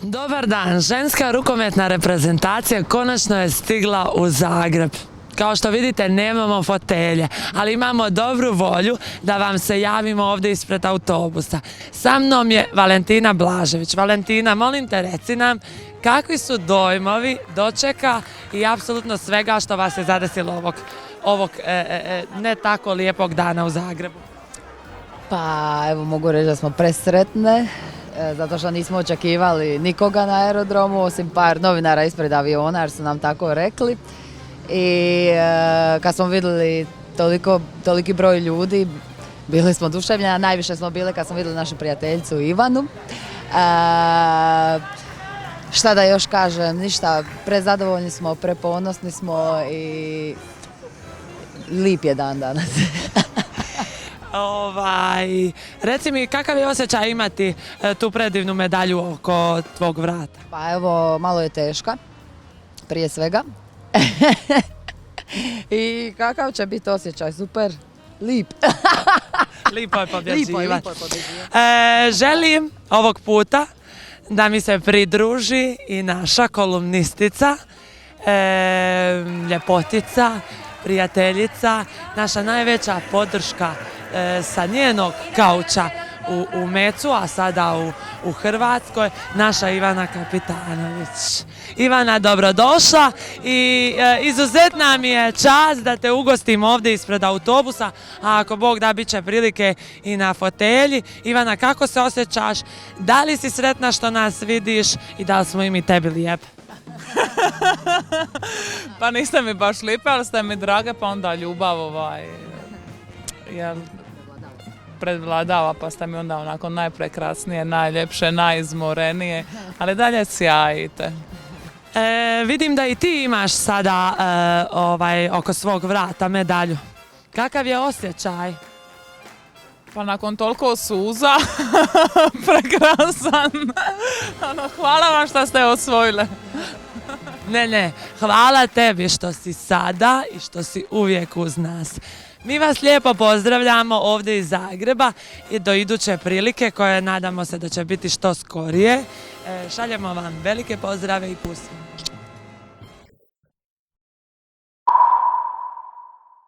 Dobar dan, ženska rukometna reprezentacija konačno je stigla u Zagreb. Kao što vidite, nemamo fotelje, ali imamo dobru volju da vam se javimo ovdje ispred autobusa. Sa mnom je Valentina Blažević. Valentina, molim te, reci nam kakvi su dojmovi dočeka i apsolutno svega što vas je zadesilo ovog ne tako lijepog dana u Zagrebu. Pa evo mogu reći da smo presretne, zato što nismo očekivali nikoga na aerodromu, osim par novinara ispred aviona, jer su nam tako rekli. I kad smo vidjeli toliki broj ljudi, bili smo oduševljeni, a najviše smo bili kad smo vidjeli našu prijateljicu Ivanu. Šta da još kažem, ništa, prezadovoljni smo, preponosni smo i lip je dan danas. Reci mi, kakav je osjećaj imati tu predivnu medalju oko tvog vrata? Pa evo, malo je teška, prije svega. I kakav će biti osjećaj? Super, lip. Lipo je pobjeđivati. Želim ovog puta da mi se pridruži i naša kolumnistica, ljepotica, prijateljica, naša najveća podrška sa njenog kauča u Mecu, a sada u Hrvatskoj, naša Ivana Kapitanović. Ivana, dobrodošla i izuzetna mi je čast da te ugostim ovdje ispred autobusa, a ako Bog da, bit će prilike i na fotelji. Ivana, kako se osjećaš? Da li si sretna što nas vidiš i da li smo i mi tebi lijepi? Pa niste mi baš lipe, ali ste mi drage, pa onda ljubav predvladava, pa ste mi onda onako najprekrasnije, najljepše, najizmorenije, ali dalje sjajite. Vidim da i ti imaš sada oko svog vrata medalju. Kakav je osjećaj? Pa nakon toliko suza, prekrasan. Hvala vam što ste osvojile. Ne, hvala tebi što si sada i što si uvijek uz nas. Mi vas lijepo pozdravljamo ovdje iz Zagreba i do iduće prilike koje nadamo se da će biti što skorije. Šaljemo vam velike pozdrave i pusimo.